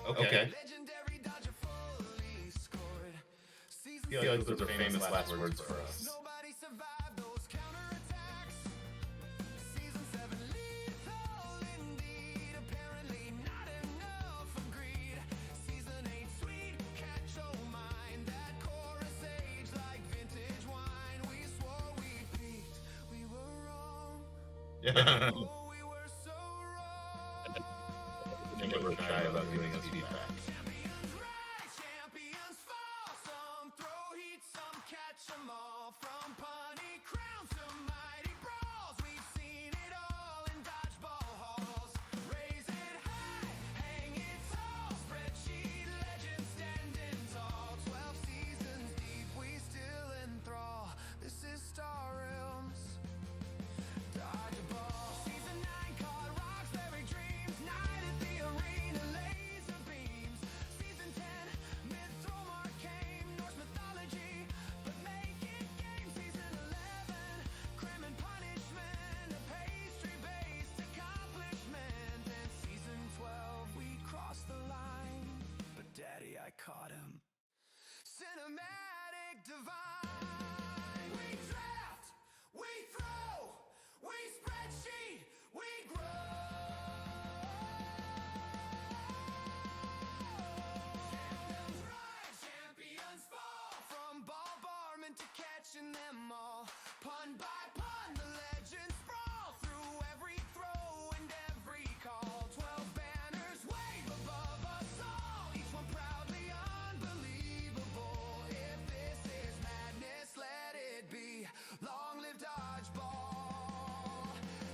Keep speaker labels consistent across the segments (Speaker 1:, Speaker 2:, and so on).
Speaker 1: Okay. I feel like those are famous last words for us. Yeah. Never shy about giving us feedback.
Speaker 2: Caught him. Cinematic divine. We draft, we throw, we spreadsheet, we grow. Champions rise, champions fall. From ball barman to catching them all. Pun by pun, the legends sprawl through every throw and every call. 12 banners wave above us all. Each one proudly unbelievable. If this is madness, let it be. Long live dodgeball.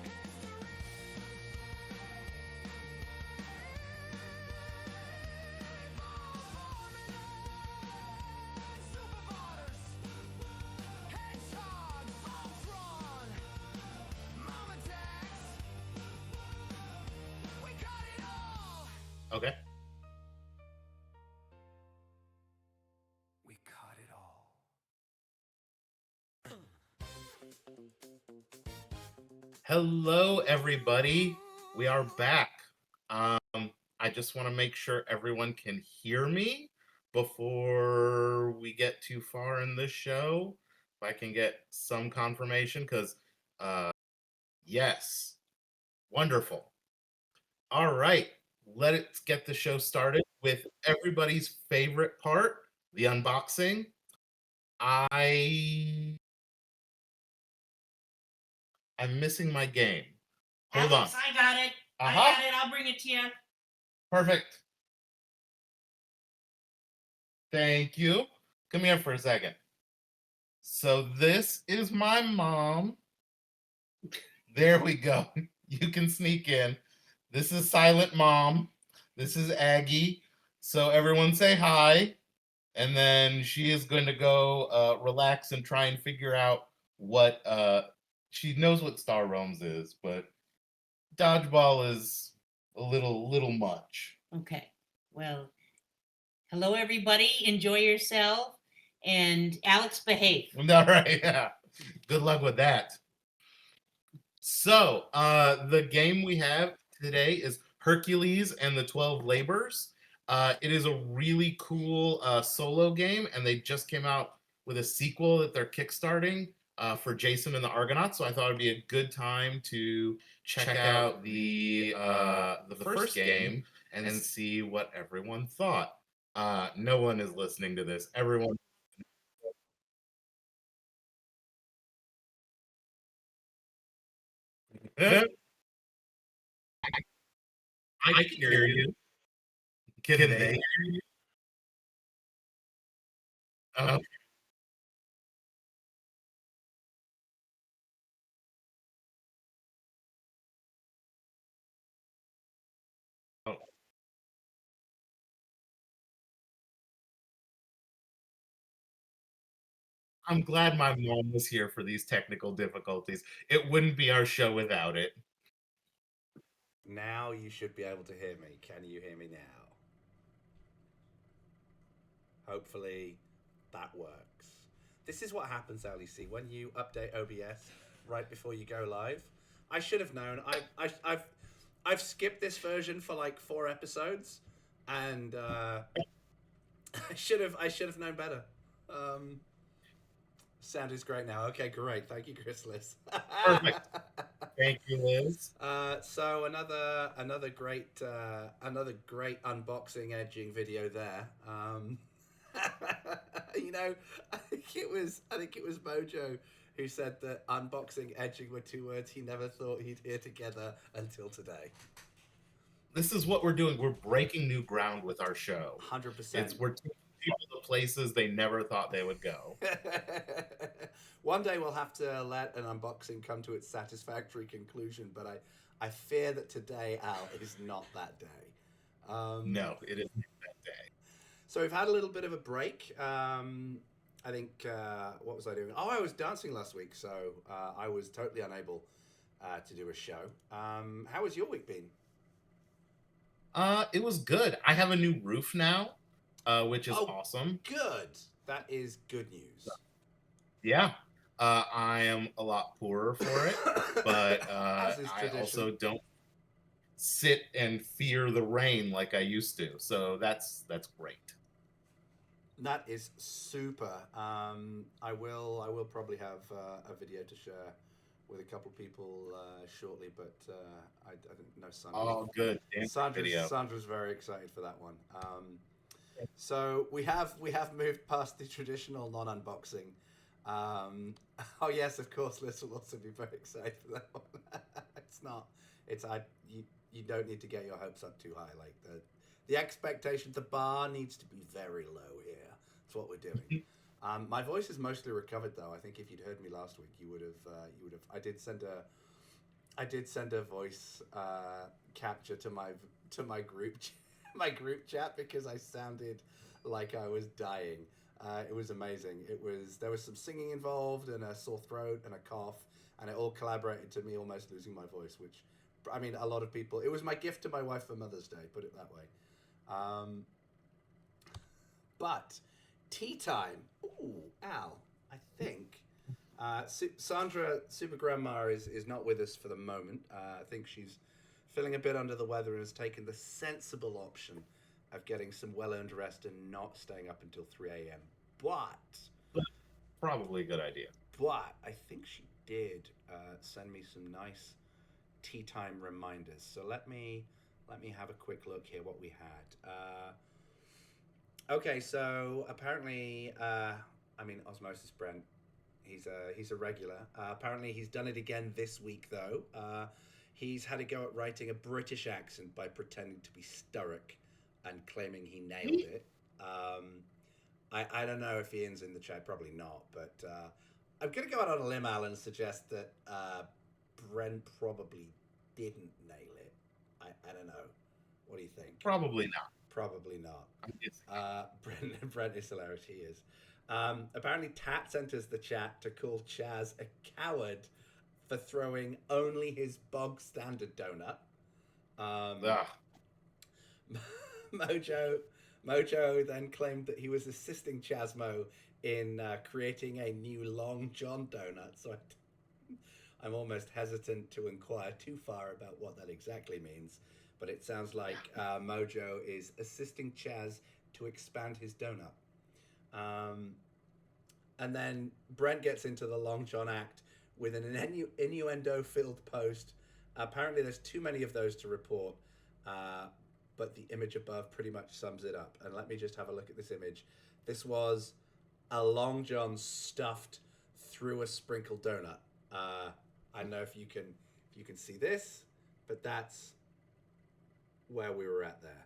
Speaker 2: History. Ball formula. Super Botters. Hedgehogs. Ultron. Mama Tax. We got it all.
Speaker 1: Okay.
Speaker 2: We caught it all.
Speaker 1: Hello, everybody. We are back. I just want to make sure everyone can hear me before we get too far in this show. If I can get some confirmation, because yes, wonderful. All right, let's get the show started with everybody's favorite part, the unboxing. I'm missing my game. Hold
Speaker 3: Alex,
Speaker 1: on.
Speaker 3: I got it. I got it. I'll bring it to you.
Speaker 1: Perfect. Thank you. Come here for a second. So this is my mom. There we go. You can sneak in. This is Silent Mom. This is Aggie. So everyone say hi. And then she is going to go relax and try and figure out what she knows what Star Realms is, but Dodgeball is a little much.
Speaker 3: Okay. Well, hello, everybody. Enjoy yourself. And Alex, behave.
Speaker 1: All right, yeah. Good luck with that. So, the game we have today is Hercules and the 12 Labors. It is a really cool solo game, and they just came out with a sequel that they're kickstarting for Jason and the Argonauts. So I thought it'd be a good time to check out the first game and see what everyone thought. No one is listening to this. Everyone. I can hear you. Can they hear you? Oh, oh. I'm glad my mom was here for these technical difficulties. It wouldn't be our show without it.
Speaker 4: Now you should be able to hear me. Can you hear me now? Hopefully that works. This is what happens, LEC, when you update OBS right before you go live. I should have known. I've skipped this version for like 4 episodes, And I should have known better. Sound is great now. Okay, great. Thank you, Chrysalis.
Speaker 1: Perfect. Thank you, Liz.
Speaker 4: So another great unboxing edging video there. You know, I think it was Mojo who said that unboxing edging were two words he never thought he'd hear together until today.
Speaker 1: This is what we're doing. We're breaking new ground with our show.
Speaker 4: 100%.
Speaker 1: We're taking people to places they never thought they would go.
Speaker 4: One day we'll have to let an unboxing come to its satisfactory conclusion, but I fear that today, Al, is not that day.
Speaker 1: No, it isn't that day.
Speaker 4: So we've had a little bit of a break. I think, what was I doing? Oh, I was dancing last week, so I was totally unable to do a show. How has your week been?
Speaker 1: It was good. I have a new roof now, which is awesome.
Speaker 4: Good. That is good news.
Speaker 1: Yeah. I am a lot poorer for it, but I also don't sit and fear the rain like I used to. So that's great.
Speaker 4: That is super. I will probably have a video to share with a couple people shortly, but I didn't know Sandra.
Speaker 1: Oh, good.
Speaker 4: Sandra's very excited for that one. So we have moved past the traditional non-unboxing. Oh yes, of course, Liz will also be very excited for that one. You don't need to get your hopes up too high. Like the expectation, the bar needs to be very low here. That's what we're doing. My voice is mostly recovered though. I think if you'd heard me last week, you would have. I did send a voice capture to my group chat because I sounded like I was dying. It was amazing. There was some singing involved and a sore throat and a cough, and it all collaborated to me almost losing my voice, which, I mean, a lot of people, it was my gift to my wife for Mother's Day, put it that way. But tea time. Ooh, Al, I think Sandra Super Grandma is not with us for the moment. I think she's feeling a bit under the weather and has taken the sensible option of getting some well-earned rest and not staying up until 3 a.m. But
Speaker 1: probably a good idea.
Speaker 4: But I think she did send me some nice tea time reminders. So let me have a quick look here what we had. Okay, so apparently, Osmosis Brent, he's a regular. Apparently, he's done it again this week though. He's had a go at writing a British accent by pretending to be Sturrock and claiming he nailed it. I don't know if Ian's in the chat, probably not, but I'm going to go out on a limb, Alan, and suggest that Brent probably didn't nail it. I don't know. What do you think?
Speaker 1: Probably not.
Speaker 4: Probably not. Brent is hilarious. He is. Apparently, Tats enters the chat to call Chaz a coward for throwing only his bog standard donut. Mojo then claimed that he was assisting Chasmo in creating a new Long John donut. So I'm almost hesitant to inquire too far about what that exactly means. But it sounds like Mojo is assisting Chaz to expand his donut. And then Brent gets into the Long John act with an innuendo-filled post. Apparently there's too many of those to report. But the image above pretty much sums it up. And let me just have a look at this image. This was a Long John stuffed through a sprinkled donut. I don't know if you can see this, but that's where we were at there.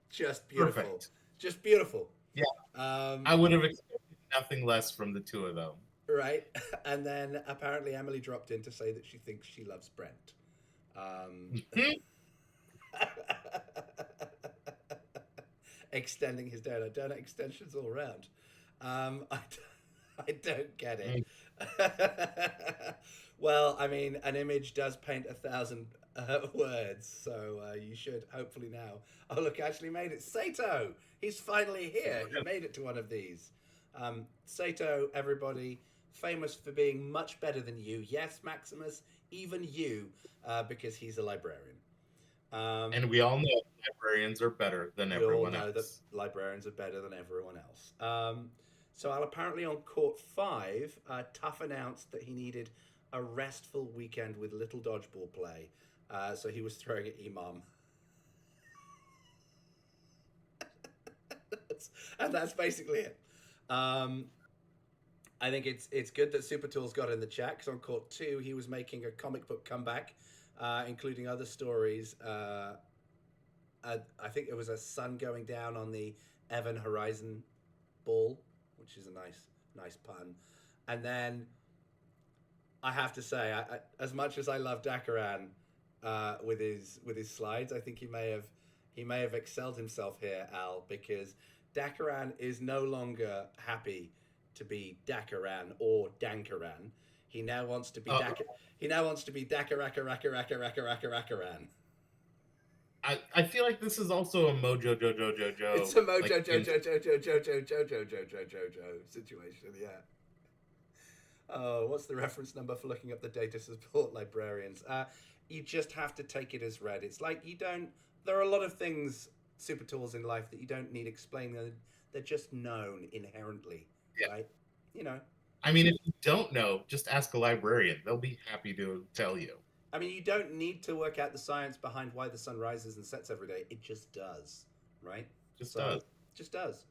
Speaker 4: Just beautiful.
Speaker 1: Perfect.
Speaker 4: Just beautiful.
Speaker 1: Yeah. I would have expected nothing less from the two of them.
Speaker 4: Right. And then apparently Emily dropped in to say that she thinks she loves Brent. Extending his donut extensions all around. I don't get it. Well, I mean, an image does paint 1,000 words, so you should hopefully now. Oh, look, I actually made it. Sato, he's finally here. He made it to one of these. Sato, everybody, famous for being much better than you. Yes, Maximus, even you, because he's a librarian.
Speaker 1: And we all know librarians are better than
Speaker 4: we all
Speaker 1: everyone
Speaker 4: know that
Speaker 1: else.
Speaker 4: librarians are better than everyone else. So Al, apparently on court 5, Tuff announced that he needed a restful weekend with little dodgeball play. So he was throwing at Imam. And that's basically it. I think it's good that Super Tools got in the chat because on court 2 he was making a comic book comeback, including other stories. I think it was a sun going down on the Evan Horizon ball, which is a nice pun. And then I have to say, as much as I love Dakaran with his slides, I think he may have excelled himself here, Al, because Dakaran is no longer happy to be Dakaran or Dankaran. He now wants to be He now wants to be Dakaraka.
Speaker 1: I feel like this is also a Mojo Jojo Jojo.
Speaker 4: It's a Mojo Jojo situation, yeah. Oh, what's the reference number for looking up the data support librarians? You just have to take it as read. It's like you don't. There are a lot of things, super tools in life that you don't need explaining. They're just known inherently, right? You know.
Speaker 1: I mean, if you don't know, just ask a librarian. They'll be happy to tell you.
Speaker 4: I mean, you don't need to work out the science behind why the sun rises and sets every day. It just does, right?
Speaker 1: Just does.
Speaker 4: Just does.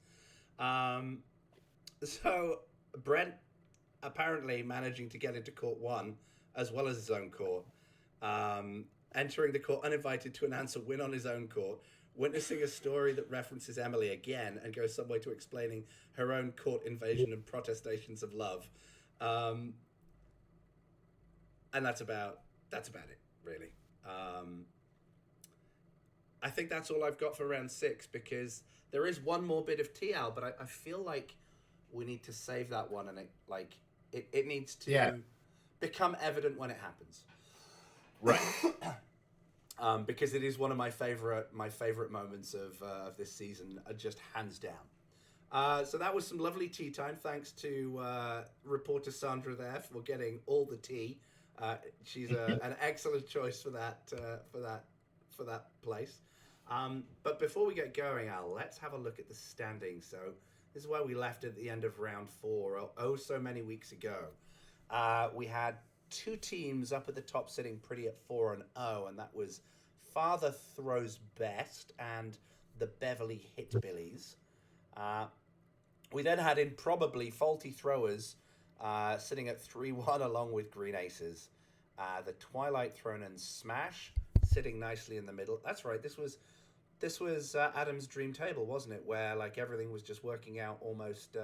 Speaker 4: So Brent apparently managing to get into court 1 as well as his own court, entering the court uninvited to announce a win on his own court, witnessing a story that references Emily again and goes some way to explaining her own court invasion and protestations of love. And that's about it, really. I think that's all I've got for round 6 because there is one more bit of TL, but I feel like we need to save that one, and it needs to become evident when it happens,
Speaker 1: right?
Speaker 4: Because it is one of my favorite moments of this season, just hands down. So that was some lovely tea time. Thanks to reporter Sandra there for getting all the tea. She's an excellent choice for that place. But before we get going, Al, let's have a look at the standings. So this is where we left at the end of round 4, so many weeks ago. We had 2 teams up at the top sitting pretty at 4-0, and that was Father Throws Best and the Beverly Hitbillies. We then had Improbably Faulty Throwers sitting at 3-1 along with Green Aces. The Twilight Throne and Smash sitting nicely in the middle. That's right, this was Adam's dream table, wasn't it? Where like everything was just working out almost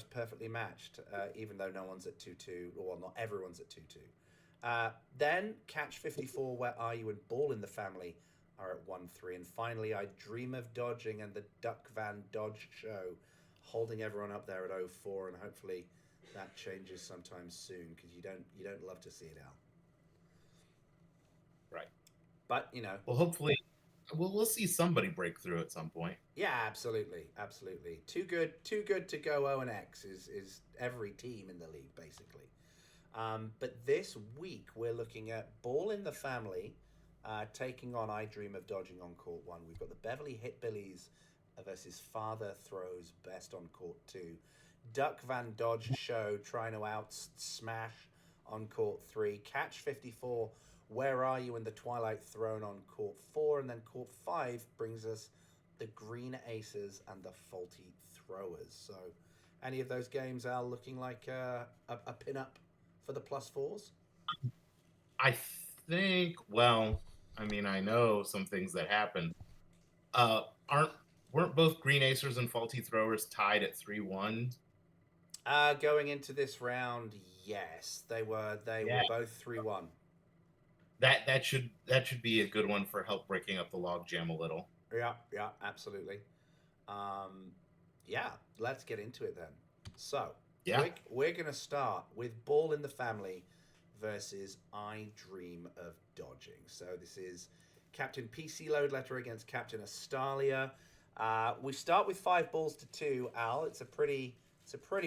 Speaker 4: perfectly matched, even though no one's at 2-2, well, not everyone's at 2-2. Then Catch 54, Where Are You, and Ball in the Family are at 1-3, and finally I Dream of Dodging and the Duck Van Dodge Show holding everyone up there at 0-4, and hopefully that changes sometime soon because you don't love to see it out.
Speaker 1: Right.
Speaker 4: But you know,
Speaker 1: well, hopefully we'll see somebody break through at some point.
Speaker 4: Yeah, absolutely. Too good to go O&X is every team in the league basically. But this week we're looking at Ball in the Family taking on I Dream of Dodging on court 1. We've got the Beverly Hitbillies versus Father Throws Best on court 2. Duck Van Dodge Show trying to out Smash on court 3. Catch 54, Where Are You, in the Twilight Throne on court 4. And then court 5 brings us the Green Aces and the Faulty Throwers. So any of those games are looking like a pin-up for the +4s?
Speaker 1: I think, well, I mean, I know some things that happened. Weren't both Green Acers and Faulty Throwers tied at 3-1?
Speaker 4: Going into this round, yes, they were both 3-1.
Speaker 1: That should be a good one for help breaking up the log jam a little.
Speaker 4: Yeah, absolutely. Let's get into it then. So we're gonna start with Ball in the Family versus I Dream of Dodging. So this is Captain PC Load Letter against Captain Astalia. We start with 5 balls to 2. Al, it's a pretty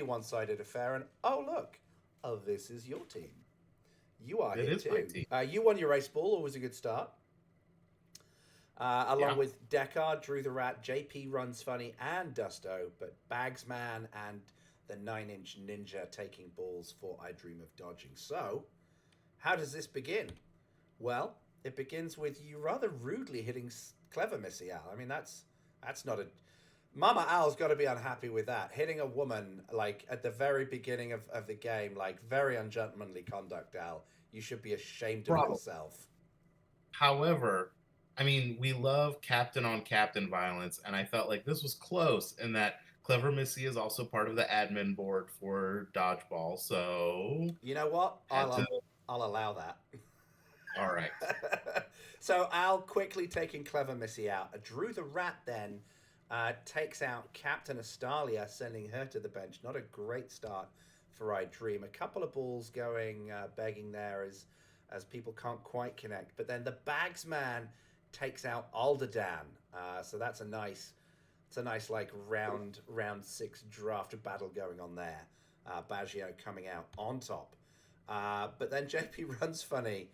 Speaker 4: one-sided affair. And this is your team. You are here too. You won your race ball. Always a good start. Along
Speaker 1: Yeah.
Speaker 4: with Deckard, Drew the Rat, JP Runs Funny, and Dusto, but Bagsman and the 9-inch Ninja taking balls for I Dream of Dodging. So, how does this begin? Well, it begins with you rather rudely hitting Clever Missy Al. I mean, that's not a Mama Al's got to be unhappy with that. Hitting a woman, like, at the very beginning of the game, like, very ungentlemanly conduct, Al. You should be ashamed of
Speaker 1: Problem.
Speaker 4: yourself.
Speaker 1: However, I mean, we love captain on captain violence, and I felt like this was close in that Clever Missy is also part of the admin board for Dodgeball, so
Speaker 4: You know what?
Speaker 1: had to.
Speaker 4: I'll allow that.
Speaker 1: All right.
Speaker 4: So Al quickly taking Clever Missy out. Drew the Rat then takes out Captain Astalia, sending her to the bench. Not a great start for I Dream. A couple of balls going begging there as people can't quite connect. But then the Bagsman takes out Aldedan. So that's a nice like round 6 draft battle going on there. Baggio coming out on top. But then JP Runs Funny.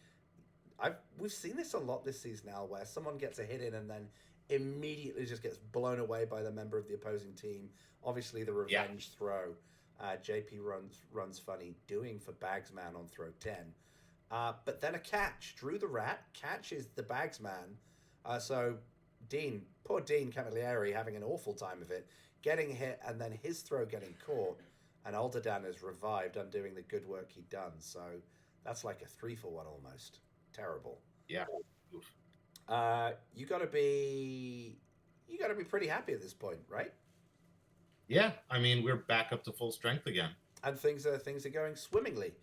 Speaker 4: We've seen this a lot this season now, where someone gets a hit in and then immediately just gets blown away by the member of the opposing team. Obviously, the revenge throw. JP runs funny doing for Bagsman on throw 10. But then a catch. Drew the Rat catches the Bagsman. So poor Dean Camilleri having an awful time of it, getting hit and then his throw getting caught. And Aldedan is revived, undoing the good work he'd done. So that's like a 3-for-1 almost. Terrible.
Speaker 1: Yeah.
Speaker 4: You got to be pretty happy at this point, right?
Speaker 1: Yeah. I mean, we're back up to full strength again.
Speaker 4: And things are going swimmingly.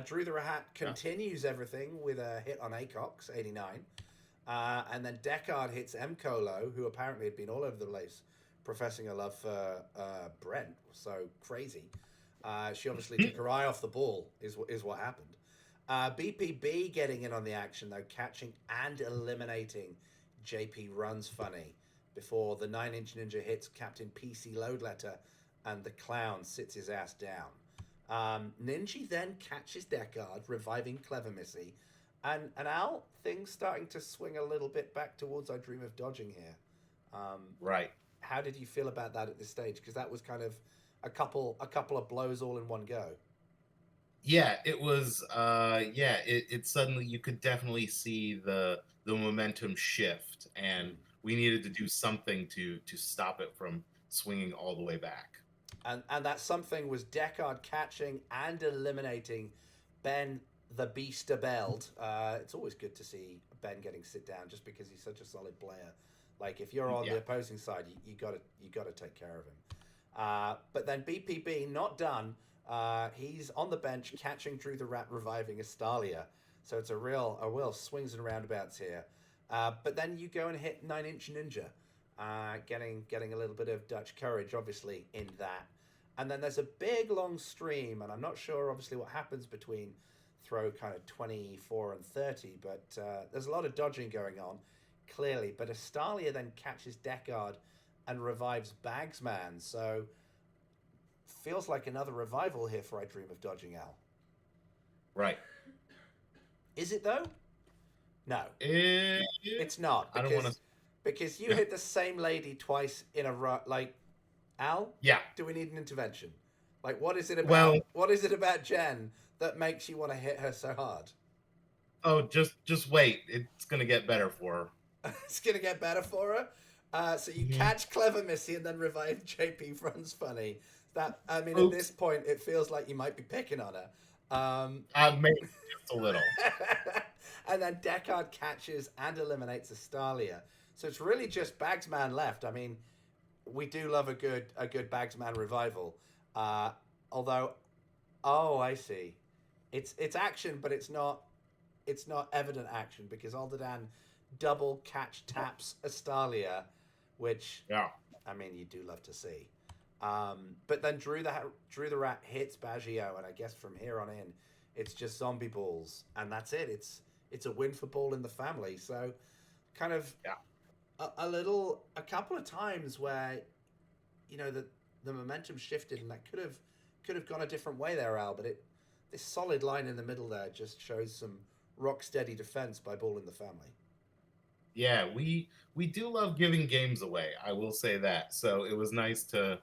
Speaker 4: Drew the Rat continues everything with a hit on Acox, 89. And then Deckard hits M. Colo, who apparently had been all over the place professing a love for Brent. So crazy. She obviously took her eye off the ball, is what happened. BPB getting in on the action, though, catching and eliminating JP Runs Funny before the 9-inch Ninja hits Captain PC Load Letter and the clown sits his ass down. Ninja then catches Deckard, reviving Clever Missy. And Al, things starting to swing a little bit back towards I Dream of Dodging here.
Speaker 1: Right.
Speaker 4: How did you feel about that at this stage? Because that was kind of a couple of blows all in one go.
Speaker 1: Yeah, it was. It suddenly, you could definitely see the momentum shift, and we needed to do something to stop it from swinging all the way back.
Speaker 4: And that something was Deckard catching and eliminating Ben the Beast Beld. It's always good to see Ben getting sit down, just because he's such a solid player. Like, if you're on the opposing side, you gotta take care of him. But then BPB not done. He's on the bench catching Drew the Rat, reviving Astalia. So it's a real swings and roundabouts here. But then you go and hit 9-inch Ninja, getting a little bit of Dutch courage, obviously, in that. And then there's a big long stream, and I'm not sure, obviously, what happens between throw kind of 24 and 30, but there's a lot of dodging going on, clearly. But Astalia then catches Deckard and revives Bagsman, so feels like another revival here for I Dream of Dodging, Al.
Speaker 1: Right.
Speaker 4: Is it, though? No. It's not.
Speaker 1: I don't want to.
Speaker 4: Because you hit the same lady twice in a row. Like, Al?
Speaker 1: Yeah.
Speaker 4: Do we need an intervention? Like, what is it about?
Speaker 1: Well,
Speaker 4: what is it about Jen that makes you want to hit her so hard?
Speaker 1: Oh, just wait. It's gonna get better for her.
Speaker 4: It's gonna get better for her. So you catch Clever Missy and then revive JP Runs Funny. That, I mean, at this point, it feels like you might be picking on her.
Speaker 1: Maybe just a little.
Speaker 4: And then Deckard catches and eliminates Astalia. So it's really just Bagsman left. I mean, we do love a good Bagsman revival. Although, I see. It's action, but it's not evident action, because Aldedan double catch taps Astalia, which I mean, you do love to see. But then Drew the Rat hits Baggio, and I guess from here on in, it's just zombie balls, and that's it. It's a win for Ball in the family. So, kind of a couple of times where, you know, the momentum shifted, and that could have gone a different way there, Al. But this solid line in the middle there just shows some rock steady defense by Ball in the family.
Speaker 1: Yeah, we do love giving games away. I will say that. So it was nice to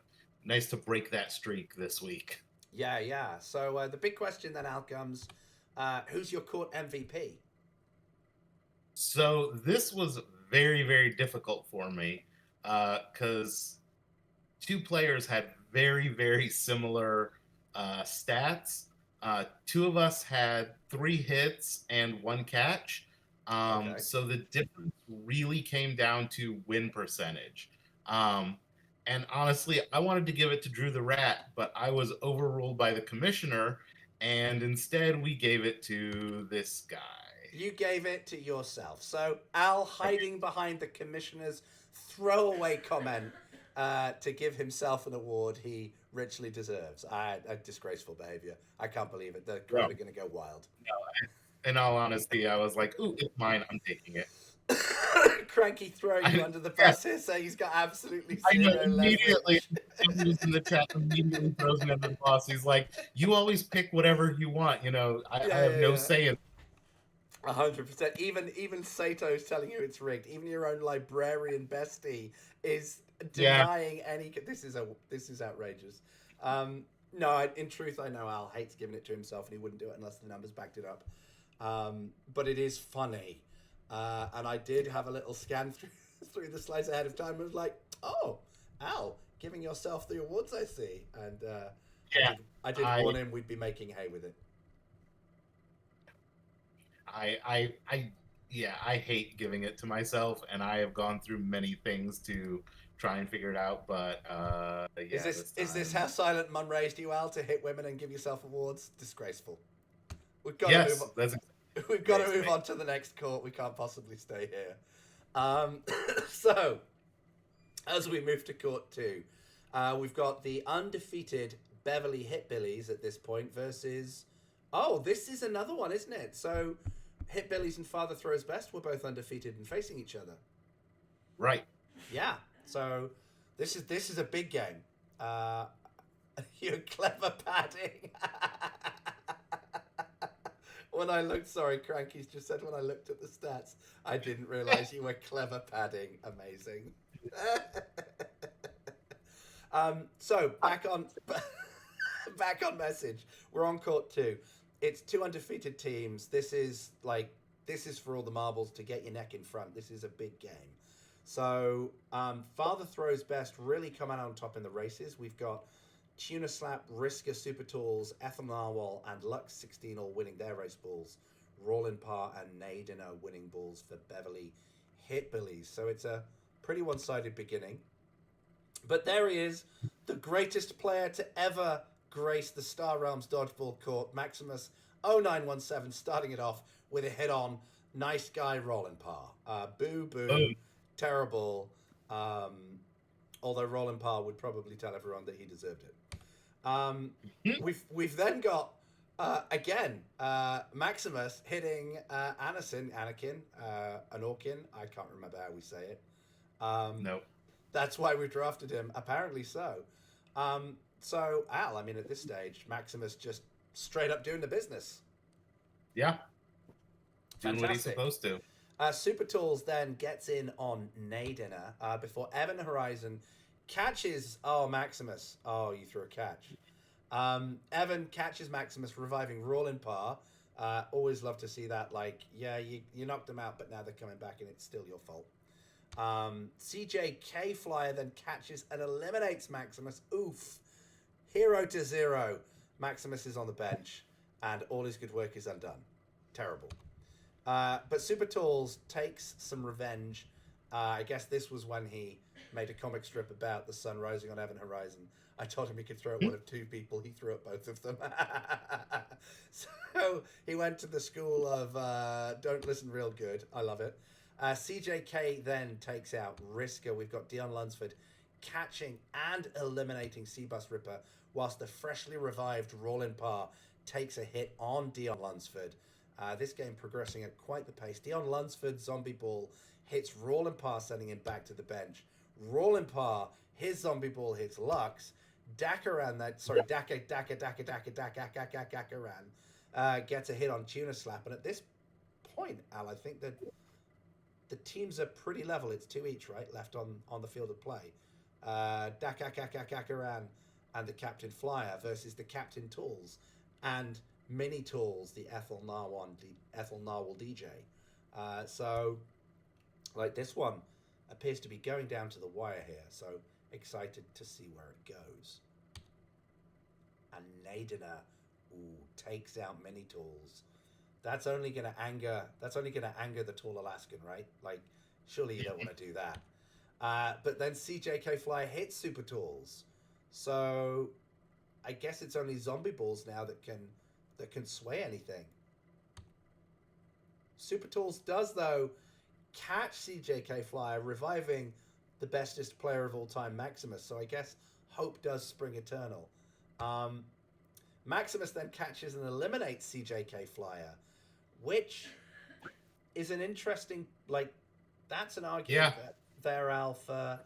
Speaker 1: break that streak this week.
Speaker 4: Yeah, yeah. So the big question then, Al, comes: who's your court MVP?
Speaker 1: So this was very difficult for me because two players had very similar stats. Two of us had 3 hits and 1 catch.
Speaker 4: Okay.
Speaker 1: So the difference really came down to win percentage. Um, and honestly, I wanted to give it to Drew the Rat, but I was overruled by the commissioner, and instead we gave it to this guy.
Speaker 4: You gave it to yourself. So Al, hiding behind the commissioner's throwaway comment to give himself an award he richly deserves. Disgraceful behavior. I can't believe it. The crowd
Speaker 1: No,
Speaker 4: are going to go wild.
Speaker 1: in all honesty, I was like, "Ooh, it's mine. I'm taking it."
Speaker 4: Cranky throwing you
Speaker 1: I,
Speaker 4: under the
Speaker 1: yeah,
Speaker 4: bus here, saying he's got absolutely
Speaker 1: I know
Speaker 4: zero
Speaker 1: immediately.
Speaker 4: leverage.
Speaker 1: Who's in the chat immediately throws me under the bus. He's like, "You always pick whatever you want. I
Speaker 4: Yeah,
Speaker 1: have
Speaker 4: yeah,
Speaker 1: no
Speaker 4: yeah.
Speaker 1: say in."
Speaker 4: 100%. Even Sato's telling you it's rigged. Even your own librarian bestie is
Speaker 1: Yeah,
Speaker 4: denying any. This is outrageous. No, in truth, I know Al hates giving it to himself, and he wouldn't do it unless the numbers backed it up. But it is funny, and I did have a little scan through through the slides ahead of time. And was like, oh, Al, giving yourself the awards, I see, and
Speaker 1: yeah.
Speaker 4: I did
Speaker 1: I,
Speaker 4: warn him we'd be making hay with it.
Speaker 1: I, yeah. I hate giving it to myself, and I have gone through many things to try and figure it out. But
Speaker 4: Is
Speaker 1: yeah,
Speaker 4: this
Speaker 1: this
Speaker 4: is this
Speaker 1: time,
Speaker 4: how Silent Mum raised you, Al, to hit women and give yourself awards? Disgraceful. We've got to move
Speaker 1: yes,
Speaker 4: on.
Speaker 1: that's
Speaker 4: We've got to
Speaker 1: raised
Speaker 4: move
Speaker 1: me.
Speaker 4: on to the next court. We can't possibly stay here. Um, so, as we move to court two, we've got the undefeated Beverly Hit-Billies at this point versus. Oh, this is another one, isn't it? So, Hit-Billies and Father Throws Best were both undefeated and facing each other.
Speaker 1: Right.
Speaker 4: Yeah. So, this is a big game. Uh, you're clever padding. When I looked, sorry, Cranky's just said when I looked at the stats, I didn't realize you were clever padding. Amazing. So back on back on message. We're on court two. It's two undefeated teams. This is for all the marbles to get your neck in front. This is a big game. So Father Throws Best really come out on top in the races. We've got Tuna Slap, Risker, Super Tools, Ethel Narwhal, and Lux 16 all winning their race balls. Rollin Parr and Naden are winning balls for Beverly Hit-Billies. So it's a pretty one-sided beginning. But there he is, the greatest player to ever grace the Star Realms Dodgeball Court, Maximus 0917, starting it off with a hit on Nice Guy Rollin Parr. Boo, boo,
Speaker 1: Boom.
Speaker 4: terrible. Although Rollin Parr would probably tell everyone that he deserved it. We've then got again Maximus hitting Anakin, Anorkin. I can't remember how we say it.
Speaker 1: No.
Speaker 4: That's why we drafted him. Apparently so. So Al, I mean, at this stage, Maximus just straight up doing the business.
Speaker 1: Yeah. Doing what he's
Speaker 4: Fantastic.
Speaker 1: supposed to.
Speaker 4: Super Tools then gets in on Nadiner before Evan Horizon catches. Oh, Maximus. Oh, you threw a catch. Evan catches Maximus, reviving Rollin Parr. Always love to see that. Like, yeah, you knocked them out, but now they're coming back, and it's still your fault. CJ Flyer then catches and eliminates Maximus. Oof. Hero to 0. Maximus is on the bench, and all his good work is undone. Terrible. But Super Tools takes some revenge. I guess this was when he made a comic strip about the sun rising on Evan Horizon. I told him he could throw at one of two people. He threw at both of them. So he went to the school of don't listen real good. I love it. CJK then takes out Risker. We've got Dion Lunsford catching and eliminating Seabus Ripper, whilst the freshly revived Rollin Parr takes a hit on Dion Lunsford. This game progressing at quite the pace. Dion Lunsford's zombie ball hits Rollin Parr, sending him back to the bench. Rollin Parr, his zombie ball hits Lux. Dakaran gets a hit on Tuna Slap. And at this point, Al, I think that the teams are pretty level. It's 2 each, right, left on the field of play. Dakakaran and the Captain Flyer versus the Captain Tools and Mini Tools, the Ethel Narwhal DJ. So, like, this one appears to be going down to the wire here. So excited to see where it goes. And Nadina, takes out Mini Tools. That's only gonna anger the tall Alaskan, right? Like, surely you don't want to do that. But then CJK Fly hits Super Tools, so I guess it's only Zombie Balls now that can sway anything. Super Tools does, though, catch CJK Flyer, reviving the bestest player of all time, Maximus. So I guess hope does spring eternal. Maximus then catches and eliminates CJK Flyer, which is an interesting, like, that's an argument there, Alpha.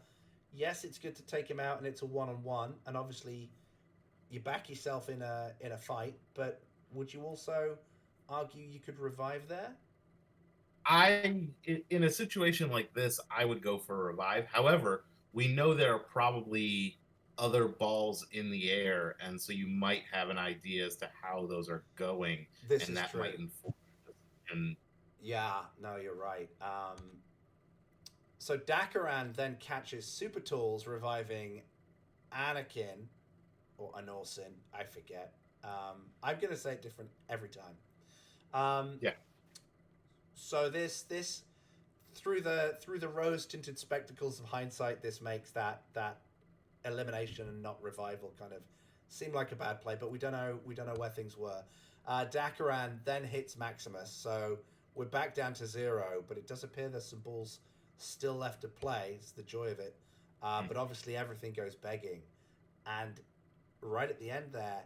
Speaker 4: Yes, it's good to take him out, and it's a one-on-one, and obviously you back yourself in a fight. But would you also argue you could revive there?
Speaker 1: In a situation like this, I would go for a revive. However, we know there are probably other balls in the air, and so you might have an idea as to how those are going,
Speaker 4: This
Speaker 1: and
Speaker 4: is
Speaker 1: that
Speaker 4: true.
Speaker 1: might inform. And
Speaker 4: yeah, no, you're right. So Dakaran then catches Super Tools, reviving Anakin or Anorsin, I forget. I'm gonna say it different every time.
Speaker 1: Yeah.
Speaker 4: So this through the rose tinted spectacles of hindsight, this makes that elimination and not revival kind of seem like a bad play, but we don't know where things were. Dakaran then hits Maximus, so we're back down to 0, but it does appear there's some balls still left to play. It's the joy of it. But obviously everything goes begging. And right at the end there,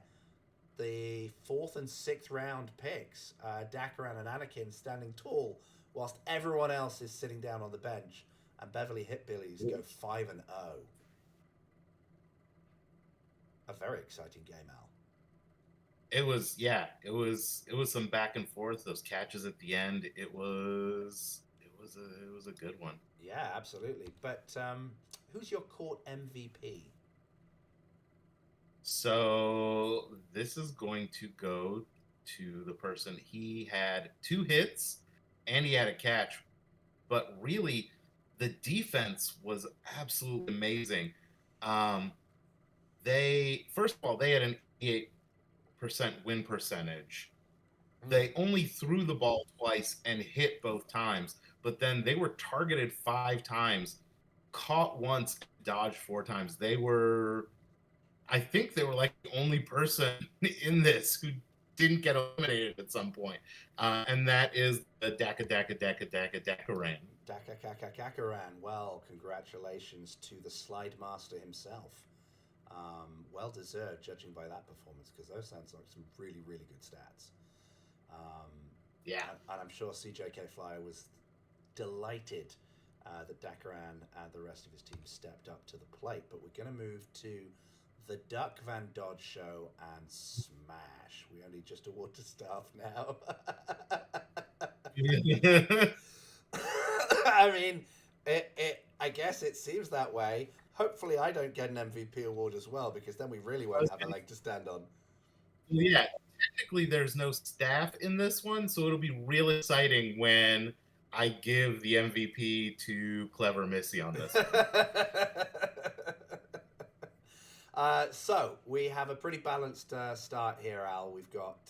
Speaker 4: the 4th and 6th round picks, Dakaran and Anakin standing tall, whilst everyone else is sitting down on the bench, and Beverly Hillbillies go 5-0. A very exciting game, Al.
Speaker 1: It was some back and forth. Those catches at the end, it was a good one.
Speaker 4: Yeah, absolutely. But who's your court MVP?
Speaker 1: So this is going to go to the person. He had 2 hits and he had a catch, but really the defense was absolutely amazing. They had an 88% win percentage. They only threw the ball twice and hit both times, but then they were targeted 5 times, caught once, dodged 4 times. I think they were like the only person in this who didn't get eliminated at some point. And that is the Dakaran.
Speaker 4: Dakaran. Well, congratulations to the Slide Master himself. Well deserved, judging by that performance, because those sounds like some really, really good stats. And I'm sure CJK Flyer was delighted that Dakaran and the rest of his team stepped up to the plate. But we're going to move to the Duck Van Dodge show and Smash. We only just award to staff now. I mean, I guess it seems that way. Hopefully I don't get an MVP award as well, because then we really won't have a leg to stand on.
Speaker 1: Yeah, technically there's no staff in this one, so it'll be real exciting when I give the MVP to Clever Missy on this one.
Speaker 4: So we have a pretty balanced start here, Al. We've got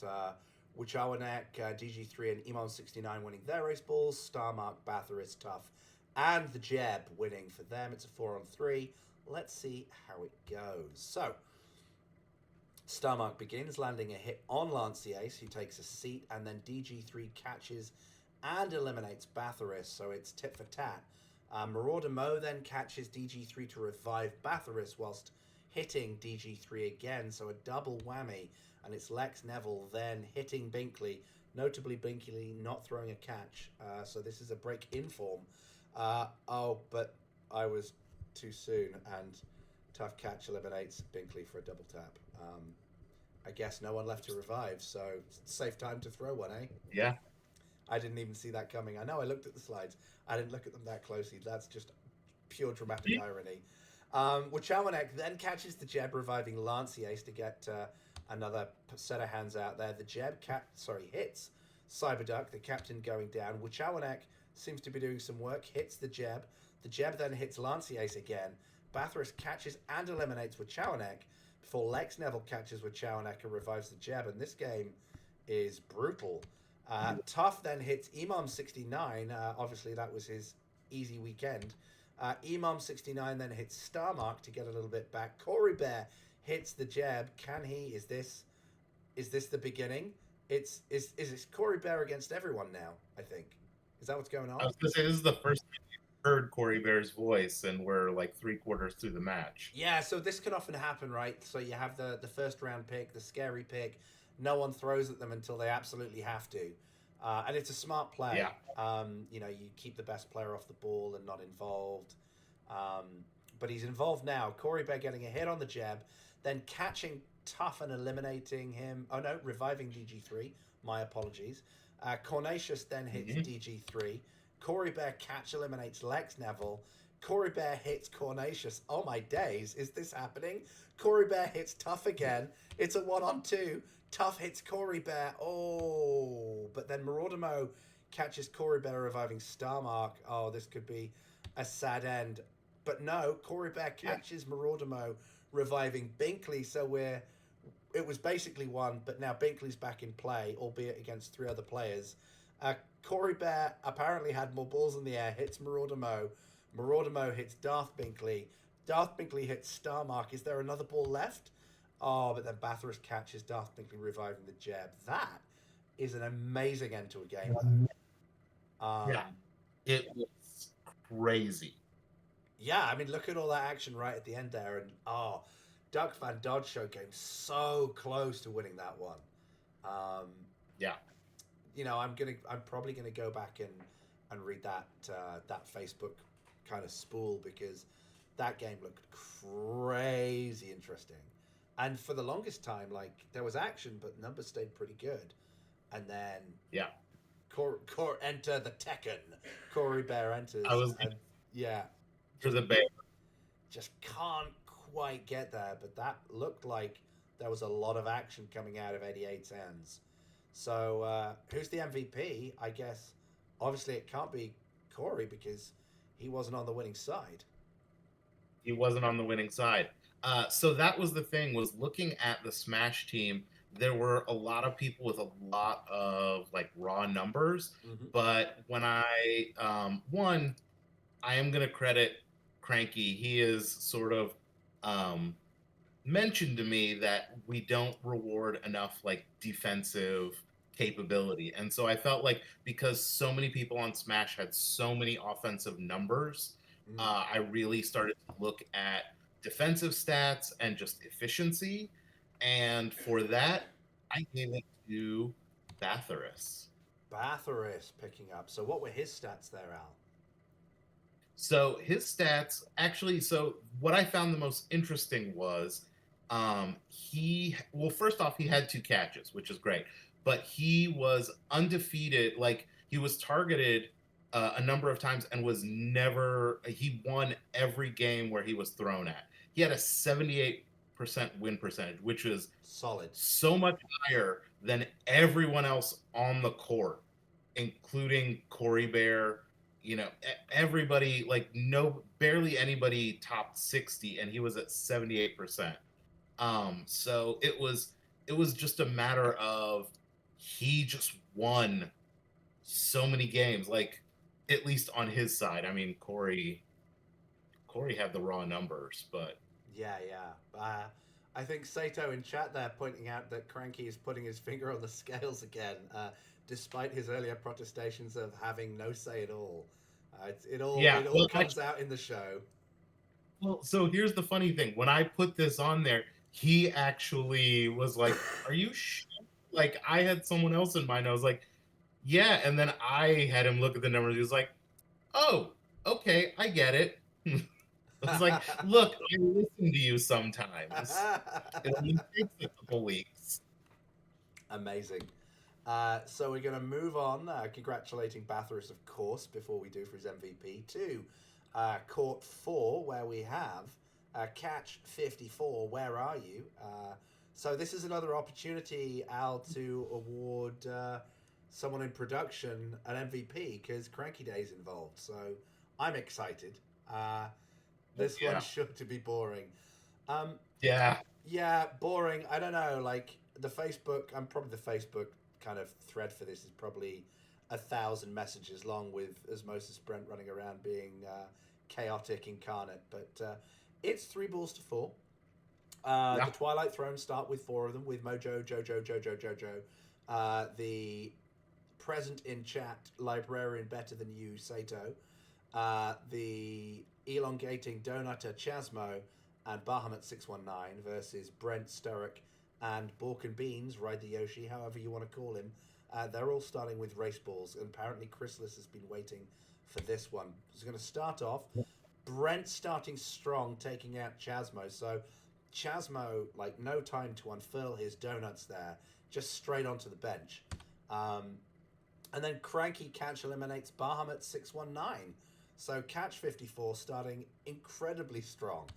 Speaker 4: Wichawanek, DG3, and Emon69 winning their race balls. Starmark, Bathoris, Tough, and the Jeb winning for them. It's a 4-on-3. Let's see how it goes. So Starmark begins, landing a hit on Lancey Ace, who takes a seat, and then DG3 catches and eliminates Bathoris, so it's tit for tat. Marauder Mo then catches DG3 to revive Bathoris whilst hitting DG3 again, so a double whammy, and it's Lex Neville then hitting Binkley, notably Binkley not throwing a catch, so this is a break in form. But I was too soon, and Tough Catch eliminates Binkley for a double tap. I guess no one left to revive, so safe time to throw one, eh?
Speaker 1: Yeah.
Speaker 4: I didn't even see that coming. I know I looked at the slides. I didn't look at them that closely. That's just pure dramatic irony. Wachawanek then catches the Jeb, reviving Lanciace to get another set of hands out there. The Jeb hits Cyberduck, the captain, going down. Wachawanek seems to be doing some work, hits the Jeb. The Jeb then hits Lanciace again. Bathurst catches and eliminates Wachawanek before Lex Neville catches Wachawanek and revives the Jeb. And this game is brutal. Tough then hits Imam69. Obviously, that was his easy weekend. Imam69 then hits Starmark to get a little bit back. Corey Bear hits the Jeb. Can he? Is this the beginning? Is it Corey Bear against everyone now? I think. Is that what's going on?
Speaker 1: I was gonna say this is the first time you heard Corey Bear's voice, and we're like 3/4 through the match.
Speaker 4: Yeah, so this can often happen, right? So you have the first round pick, the scary pick. No one throws at them until they absolutely have to. And it's a smart play.
Speaker 1: Yeah.
Speaker 4: You keep the best player off the ball and not involved. But he's involved now. Corey Bear getting a hit on the Jeb, then catching Tough and eliminating him. Oh no, reviving DG3. My apologies. Cornatius then hits DG3. Corey Bear eliminates Lex Neville. Corey Bear hits Cornatius. Oh my days, is this happening? Corey Bear hits Tough again. It's a 1-on-2. Tough hits Corey Bear. Oh, but then Maraudimo catches Corey Bear, reviving Starmark. Oh, this could be a sad end. But no, Corey Bear catches Maraudimo, reviving Binkley. So it was basically one, but now Binkley's back in play, albeit against 3 other players. Corey Bear apparently had more balls in the air, hits Maraudimo. Maraudimo hits Darth Binkley. Darth Binkley hits Starmark. Is there another ball left? Oh, but then Bathurst catches Darth Binkley, reviving the Jeb. That is an amazing end to a game.
Speaker 1: Yeah, it was crazy.
Speaker 4: Yeah, I mean, look at all that action right at the end there. And, Duck Van Dodge Show came so close to winning that one.
Speaker 1: Yeah.
Speaker 4: I'm probably gonna go back and read that Facebook kind of spool, because that game looked crazy interesting. And for the longest time, like, there was action, but numbers stayed pretty good. And then enter the Tekken. Corey Bear enters. For the Bear. Just can't quite get there, but that looked like there was a lot of action coming out of 88's hands. So who's the MVP? I guess obviously it can't be Corey, because he wasn't on the winning side.
Speaker 1: He wasn't on the winning side. So that was the thing, was looking at the Smash team, there were a lot of people with a lot of like raw numbers. But when I am going to credit Cranky. He is sort of mentioned to me that we don't reward enough like defensive capability. And so I felt like, because so many people on Smash had so many offensive numbers, I really started to look at defensive stats and just efficiency. And for that, I gave it to Bathurst.
Speaker 4: Bathurst picking up. So what were his stats there, Al?
Speaker 1: So his stats, actually, so what I found the most interesting was first off, he had 2 catches, which is great. But he was undefeated. Like, he was targeted a number of times and he won every game where he was thrown at. He had a 78% win percentage, which was
Speaker 4: solid,
Speaker 1: so much higher than everyone else on the court, including Corey Bear. Everybody, like, barely anybody topped 60, and he was at 78%. So it was just a matter of, he just won so many games, like, at least on his side. I mean, Corey had the raw numbers, but
Speaker 4: yeah. I think Sato in chat there pointing out that Cranky is putting his finger on the scales again, despite his earlier protestations of having no say at all. It all comes out in the show.
Speaker 1: Well, so here's the funny thing. When I put this on there, he actually was like, "Are you sure?" Like, I had someone else in mind. I was like, "Yeah," and then I had him look at the numbers. He was like, "Oh, okay, I get it." I was like, "Look, I listen to you sometimes. It only takes a couple weeks."
Speaker 4: Amazing. So we're going to move on, congratulating Bathurst, of course, before we do for his MVP, to Court 4, where we have Catch 54, Where Are You? So this is another opportunity, Al, to award someone in production an MVP, because Cranky Day's involved. So I'm excited. This
Speaker 1: Yeah.
Speaker 4: one's sure to be boring.
Speaker 1: Yeah.
Speaker 4: Yeah, boring. I don't know. Like the Facebook, I'm probably the Facebook kind of thread for this is probably 1,000 messages long with Osmosis Brent running around being chaotic incarnate. But it's 3 balls to 4.
Speaker 1: Yeah.
Speaker 4: The Twilight Throne start with 4 of them with Mojo, Jojo. The present in chat librarian better than you, Sato. The elongating donutter Chasmo and Bahamut 619 versus Brent Sturrock and Bork and Beans, Ride the Yoshi, however you want to call him. They're all starting with race balls, and apparently Chrysalis has been waiting for this one. It's going to start off. Brent starting strong, taking out Chasmo. So Chasmo, like, no time to unfurl his donuts there, just straight onto the bench. And then Cranky Catch eliminates Bahamut 619. So Catch 54 starting incredibly strong.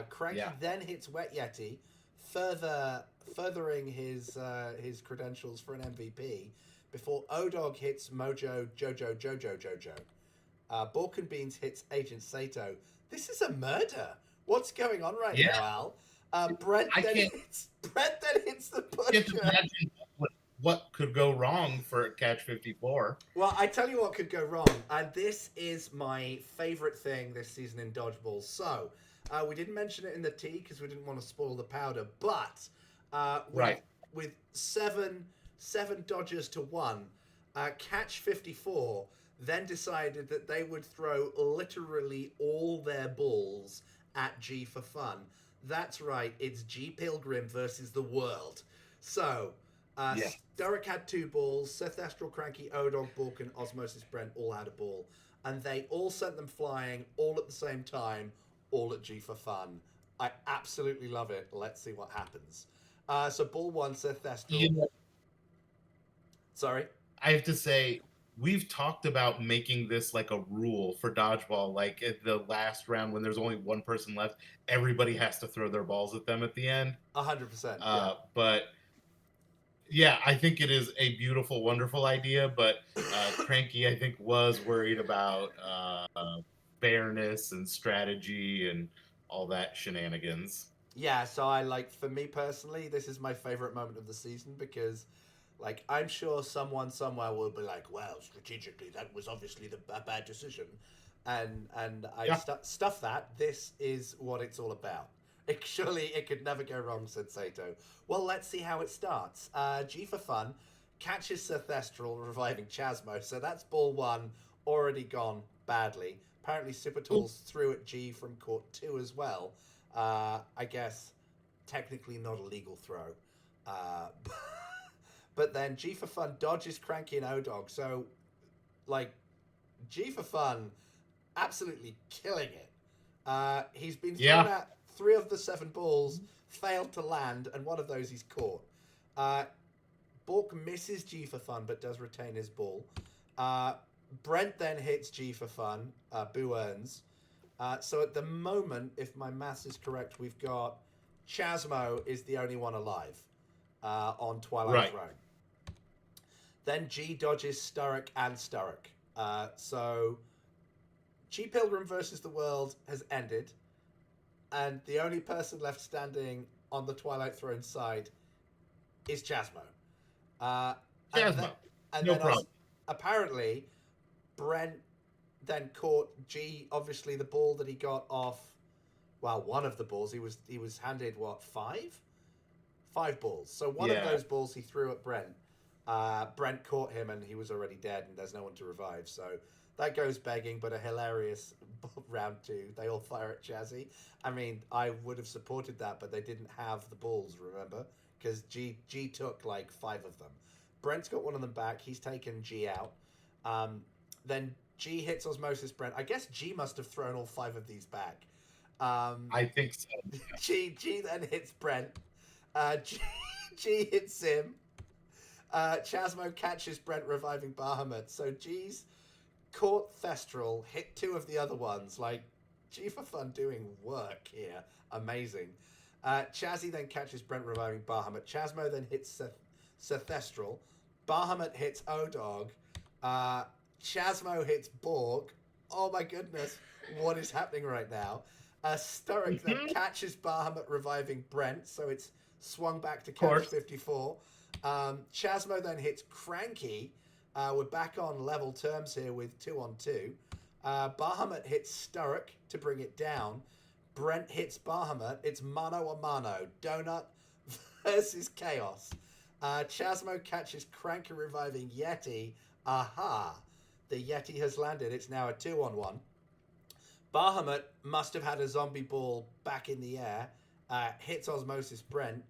Speaker 4: Cranky then hits Wet Yeti, furthering his credentials for an MVP before O-Dog hits Mojo, Jojo. Bork and Beans hits Agent Sato. This is a murder. What's going on right now, Al? Brent then hits the
Speaker 1: Can't
Speaker 4: butcher.
Speaker 1: imagine what could go wrong for Catch 54.
Speaker 4: Well, I tell you what could go wrong, and this is my favorite thing this season in Dodgeball. So, we didn't mention it in the tea because we didn't want to spoil the powder, but with seven dodgers to 1, Catch 54 then decided that they would throw literally all their balls at G for fun. That's right, it's G Pilgrim versus the world. So, Sturrock had 2 balls, Seth Astral, Cranky, O-Dog, Bork, and Osmosis Brent all had a ball. And they all sent them flying, all at the same time, all at G for fun. I absolutely love it. Let's see what happens. So ball 1, Seth Astral. Sorry?
Speaker 1: I have to say, we've talked about making this like a rule for dodgeball. Like at the last round, when there's only one person left, everybody has to throw their balls at them at the end.
Speaker 4: 100%.
Speaker 1: But yeah, I think it is a beautiful, wonderful idea. But Cranky, I think, was worried about fairness and strategy and all that shenanigans.
Speaker 4: Yeah, so for me personally, this is my favorite moment of the season because, like, I'm sure someone somewhere will be like, well, strategically, that was obviously a bad decision. And I stuff that. This is what it's all about. Surely it could never go wrong, said Sato. Well, let's see how it starts. G for fun catches Seth Estral, reviving Chasmo. So that's ball 1, already gone badly. Apparently Super Tools threw at G from court 2 as well. I guess technically not a legal throw. But then G for fun dodges Cranky and O-Dog. So, like, G for fun absolutely killing it. He's been thrown at 3 of the 7 balls, failed to land, and one of those he's caught. Bork misses G for fun, but does retain his ball. Brent then hits G for fun. Boo earns. So at the moment, if my maths is correct, we've got Chasmo is the only one alive on Twilight Throne. Then G dodges Sturrock and Sturrock. So G Pilgrim versus the World has ended. And the only person left standing on the Twilight Throne side is Chasmo.
Speaker 1: Chasmo. No problem.
Speaker 4: Apparently, Brent then caught G, obviously the ball that he got off, well, one of the balls. He was handed, what, 5? 5 balls. So one of those balls he threw at Brent. Brent caught him and he was already dead and there's no one to revive. So that goes begging, but a hilarious round 2. They all fire at Chazzy. I mean, I would have supported that, but they didn't have the balls, remember? Because G took like 5 of them. Brent's got one of them back. He's taken G out. Then G hits Osmosis Brent. I guess G must have thrown all 5 of these back.
Speaker 1: I think so.
Speaker 4: G then hits Brent. G hits him. Chasmo catches Brent reviving Bahamut. So G's caught Thestral, hit 2 of the other ones. Like, G for fun doing work here. Amazing. Chazzy then catches Brent reviving Bahamut. Chasmo then hits Thestral. Bahamut hits Odog. Chasmo hits Borg. Oh my goodness, what is happening right now? Sturrock then catches Bahamut reviving Brent, so it's swung back to catch 54. Chasmo then hits Cranky. We're back on level terms here with 2-on-2. Bahamut hits Sturrock to bring it down. Brent hits Bahamut. It's mano a mano. Donut versus Chaos. Chasmo catches Cranky reviving Yeti. Aha! The Yeti has landed. It's now a 2-on-1. Bahamut must have had a zombie ball back in the air. Hits Osmosis Brent.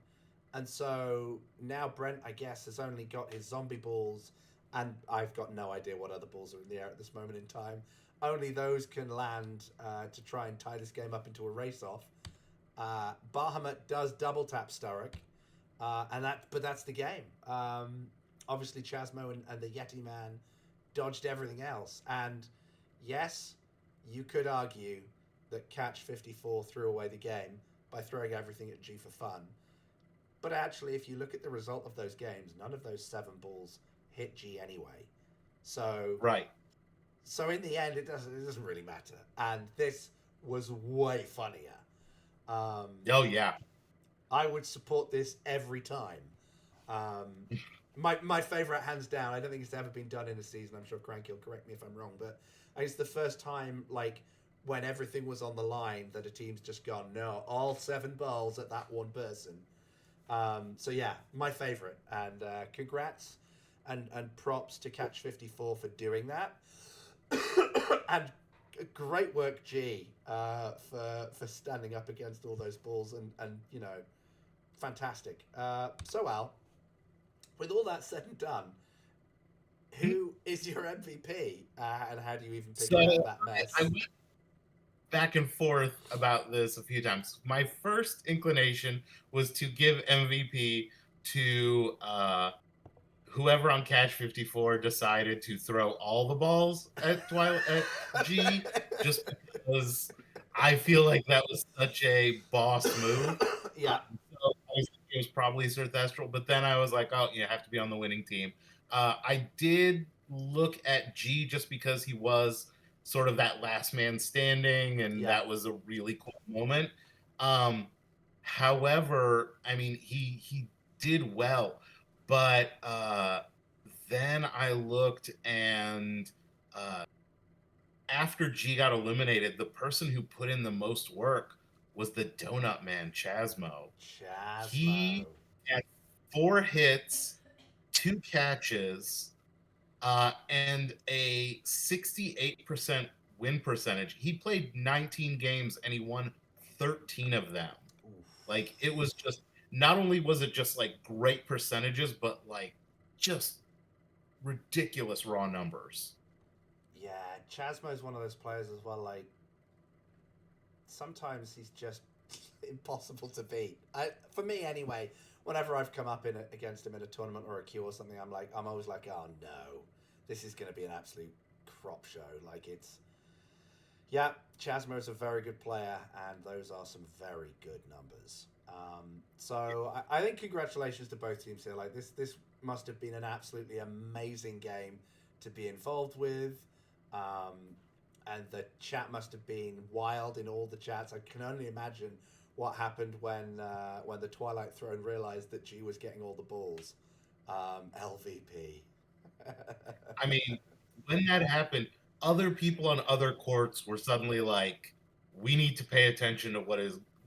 Speaker 4: And so now Brent, I guess, has only got his zombie balls. And I've got no idea what other balls are in the air at this moment in time. Only those can land to try and tie this game up into a race-off. Bahamut does double tap Sturrock. But that's the game. Obviously, Chasmo and the Yeti Man dodged everything else. And yes, you could argue that Catch 54 threw away the game by throwing everything at G for fun. But actually, if you look at the result of those games, none of those 7 balls hit G anyway. So
Speaker 1: Right.
Speaker 4: So in the end, it doesn't really matter. And this was way funnier.
Speaker 1: Oh yeah.
Speaker 4: I would support this every time. My favorite, hands down. I don't think it's ever been done in a season. I'm sure Cranky will correct me if I'm wrong, but it's the first time, like, when everything was on the line, that a team's just gone, no, all 7 balls at that one person. So yeah, my favorite, and congrats and props to Catch 54 for doing that, and great work, G, for standing up against all those balls, and you know, fantastic. So Al, with all that said and done, who is your MVP, and how do you even pick out of that mess?
Speaker 1: I went back and forth about this a few times. My first inclination was to give MVP to whoever on Catch 54 decided to throw all the balls at G, just because I feel like that was such a boss move.
Speaker 4: Yeah.
Speaker 1: So I was thinking it was probably Sir Thestral, but then I was like, oh, you have to be on the winning team. I did look at G just because he was sort of that last man standing, and that was a really cool moment. However, I mean, he did well, but then I looked, and after G got eliminated, the person who put in the most work was the Donut Man, Chasmo. He had 4 hits, 2 catches, and a 68% win percentage. He played 19 games and he won 13 of them.
Speaker 4: Oof.
Speaker 1: Like, it was just, not only was it just like great percentages, but like just ridiculous raw numbers.
Speaker 4: Yeah, Chasmo is one of those players as well. Like, sometimes he's just impossible to beat. For me, anyway. Whenever I've come up against him in a tournament or a queue or something, I'm always like, oh no, this is going to be an absolute crop show. Like, it's, yeah, Chasmo is a very good player, and those are some very good numbers. So I think congratulations to both teams here. Like, this must have been an absolutely amazing game to be involved with. And the chat must have been wild in all the chats. I can only imagine what happened when the Twilight Throne realized that G was getting all the balls. LVP.
Speaker 1: I mean, when that happened, other people on other courts were suddenly like, we need to pay attention to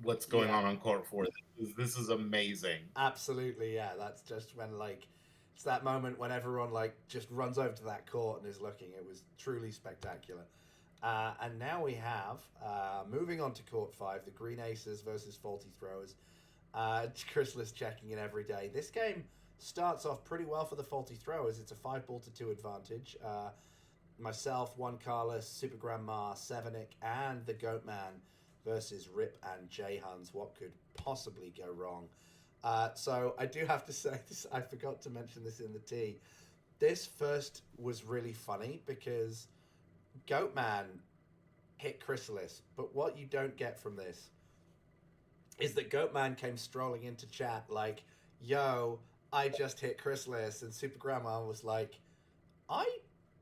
Speaker 1: what's going on court 4. This is amazing.
Speaker 4: Absolutely, yeah. That's just when, like, it's that moment when everyone, like, just runs over to that court and is looking. It was truly spectacular. And now we have, moving on to court 5, the Green Aces versus Faulty Throwers. Chrysalis checking in every day. This game starts off pretty well for the Faulty Throwers. It's a 5-ball-to-2 advantage. Myself, Juan Carlos, Super Grandma, Sevenick, and the Goat Man versus Rip and J Huns. What could possibly go wrong? So I do have to say this. I forgot to mention this in the tea. This first was really funny because Goatman hit Chrysalis, but what you don't get from this is that Goatman came strolling into chat like, "Yo, I just hit Chrysalis," and Super Grandma was like, "I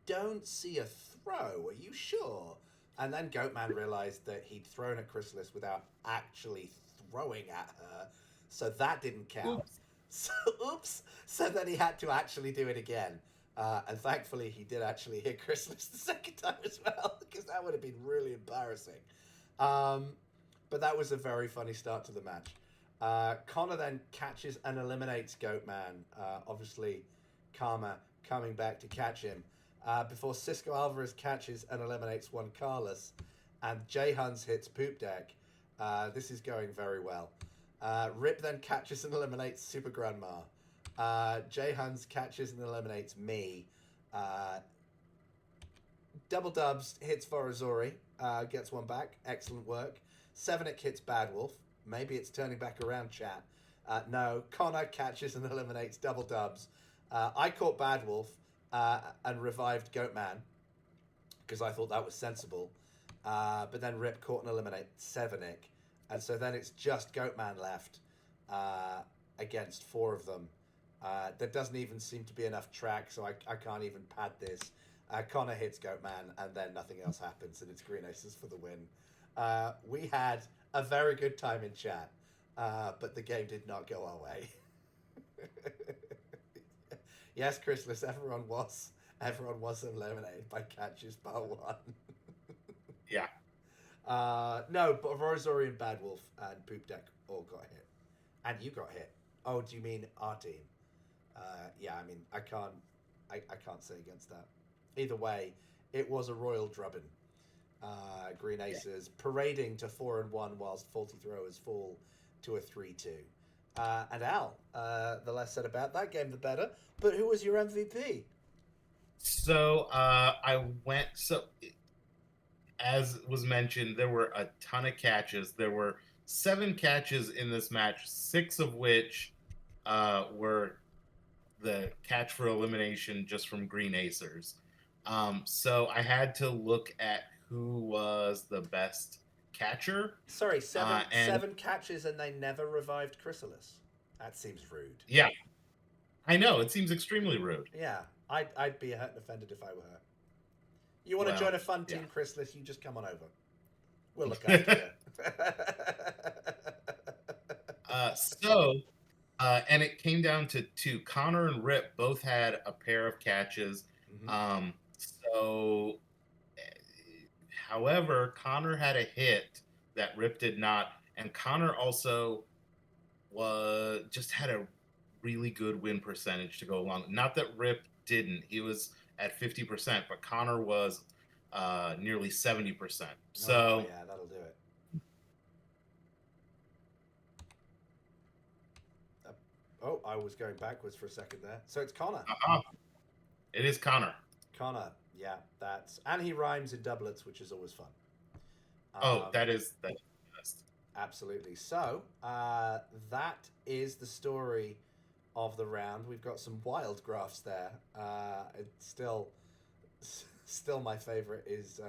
Speaker 4: don't see a throw. Are you sure?" And then Goatman realized that he'd thrown at Chrysalis without actually throwing at her, so that didn't count.
Speaker 1: Oops.
Speaker 4: So, oops. So then he had to actually do it again. And thankfully, he did actually hit Chrysalis the second time as well, because that would have been really embarrassing. But that was a very funny start to the match. Connor then catches and eliminates Goatman. Obviously, Karma coming back to catch him. Before Cisco Alvarez catches and eliminates Juan Carlos, and Jay Huns hits Poop Deck. This is going very well. Rip then catches and eliminates Super Grandma. Jay Huns catches and eliminates me. Double Dubs hits Vorazori, gets one back. Excellent work. Sevenick hits Bad Wolf. Maybe it's turning back around, chat. No, Connor catches and eliminates Double Dubs. I caught Bad Wolf and revived Goatman because I thought that was sensible. But then Rip caught and eliminated Sevenick. And so then it's just Goatman left against four of them. There doesn't even seem to be enough track, so I can't even pad this. Connor hits Goatman, and then nothing else happens, and it's Green Aces for the win. We had a very good time in chat, but the game did not go our way. Yes, Chrysalis, everyone was eliminated by catches bar one.
Speaker 1: Yeah.
Speaker 4: No, but Rosori and Bad Wolf and Poop Deck all got hit. And you got hit. Oh, do you mean our team? Yeah, I mean, I can't say against that. Either way, it was a royal drubbing. Green Aces parading to 4-1 whilst faulty throwers fall to a 3-2. And Al, the less said about that game, the better. But who was your MVP?
Speaker 1: So as was mentioned, there were a ton of catches. There were 7 catches in this match, 6 of which were the catch for elimination just from Green Acers. So I had to look at who was the best catcher.
Speaker 4: Sorry, seven catches and they never revived Chrysalis. That seems rude.
Speaker 1: Yeah, I know. It seems extremely rude.
Speaker 4: Yeah, I'd be hurt and offended if I were her. You want to join a fun team, Chrysalis? You just come on over. We'll look after you.
Speaker 1: And it came down to 2. Connor and Rip both had a pair of catches.
Speaker 4: Mm-hmm.
Speaker 1: However, Connor had a hit that Rip did not, and Connor also just had a really good win percentage to go along. Not that Rip didn't; he was at 50%, but Connor was nearly 70%. So
Speaker 4: yeah, that'll do it. Oh, I was going backwards for a second there. So it's Connor.
Speaker 1: It is Connor.
Speaker 4: Connor, yeah, and he rhymes in doublets, which is always fun.
Speaker 1: That is the best.
Speaker 4: Absolutely. So that is the story of the round. We've got some wild graphs there. It's still my favorite is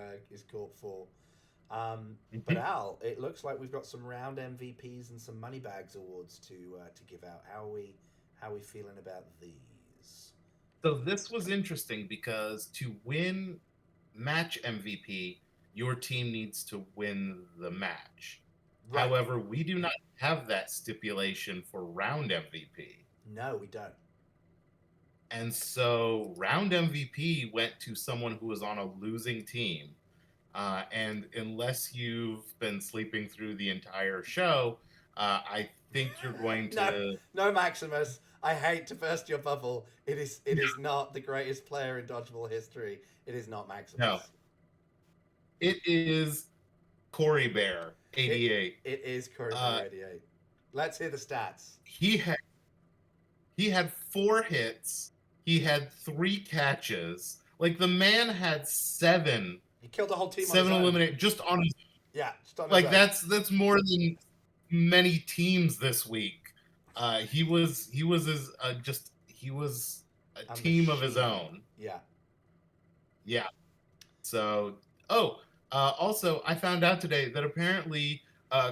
Speaker 4: Corp 4. But Al, it looks like we've got some round MVPs and some money bags awards to give out. How are we feeling about these?
Speaker 1: So this was interesting because to win match MVP, your team needs to win the match. Right. However, we do not have that stipulation for round MVP.
Speaker 4: No, we don't.
Speaker 1: And so round MVP went to someone who was on a losing team. And unless you've been sleeping through the entire show, I think you're going to...
Speaker 4: No, Maximus. I hate to burst your bubble. It is not the greatest player in dodgeball history. It is not Maximus.
Speaker 1: No. It is Corey Bear, 88.
Speaker 4: It is Corey Bear, 88. Let's hear the stats.
Speaker 1: He had 4 hits. He had 3 catches. Like, the man had 7.
Speaker 4: He killed the whole team.
Speaker 1: 7 eliminated just on his...
Speaker 4: Yeah, just on
Speaker 1: like
Speaker 4: his own.
Speaker 1: That's more than many teams this week. He was his just he was a
Speaker 4: A
Speaker 1: team of his
Speaker 4: machine.
Speaker 1: own.
Speaker 4: Yeah.
Speaker 1: Yeah. So, also, I found out today that apparently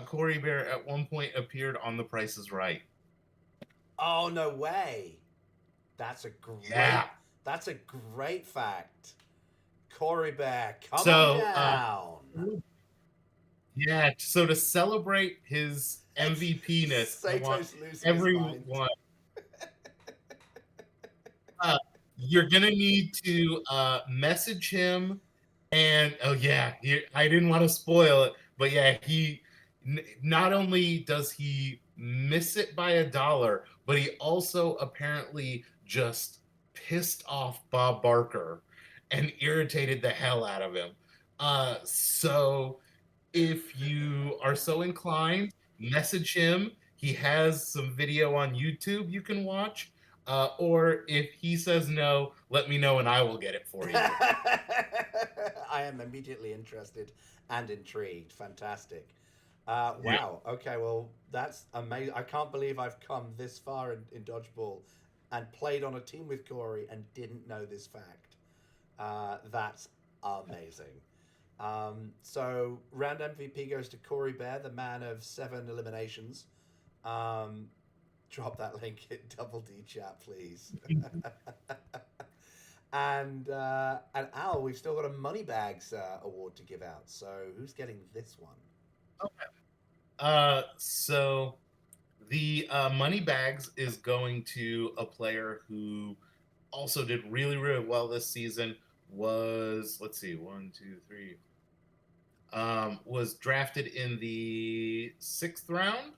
Speaker 1: Corey Bear at one point appeared on The Price is Right.
Speaker 4: Oh no way. That's a great.
Speaker 1: Yeah.
Speaker 4: That's a great fact. Corey Bear, come on
Speaker 1: So,
Speaker 4: down.
Speaker 1: yeah. So to celebrate his MVP-ness, I want
Speaker 4: Sato's losing his mind.
Speaker 1: everyone. Uh, you're gonna need to message him, and oh yeah, I didn't want to spoil it, but yeah, not only does he miss it by $1, but he also apparently just pissed off Bob Barker and irritated the hell out of him. So if you are so inclined, message him. He has some video on YouTube you can watch. Or if he says no, let me know and I will get it for you.
Speaker 4: I am immediately interested and intrigued. Fantastic. Wow. Okay. Well, that's amazing. I can't believe I've come this far in dodgeball and played on a team with Corey and didn't know this fact. That's amazing. So round MVP goes to Corey Bear, the man of 7 eliminations. Drop that link in Double D chat, please. and Al, we've still got a Moneybags award to give out. So who's getting this one?
Speaker 1: So the money bags is going to a player who also did really, really well this season. Was, let's see, 1, 2, 3. Was drafted in the 6th round.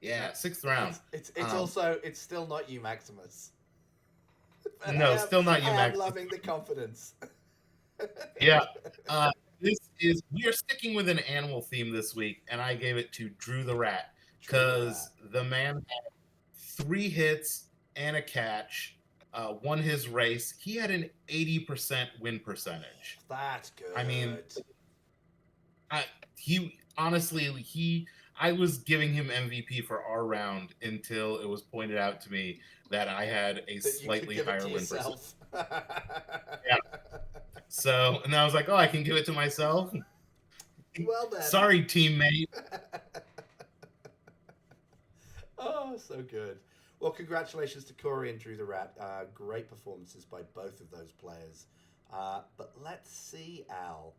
Speaker 1: Yeah, 6th round.
Speaker 4: It's also it's still not you, Maximus. But
Speaker 1: No, still not you,
Speaker 4: I am
Speaker 1: Maximus.
Speaker 4: loving the confidence.
Speaker 1: Yeah. We are sticking with an animal theme this week, and I gave it to Drew the Rat because the man had 3 hits and a catch, won his race. He had an 80% win percentage.
Speaker 4: That's good.
Speaker 1: I mean, I was giving him MVP for our round until it was pointed out to me that I had a slightly higher win percentage. Yeah. So, and I was like, oh, I can give it to myself.
Speaker 4: Well then.
Speaker 1: Sorry, teammate.
Speaker 4: Oh, so good. Well, congratulations to Corey and Drew the Rat. Great performances by both of those players. But let's see, Al,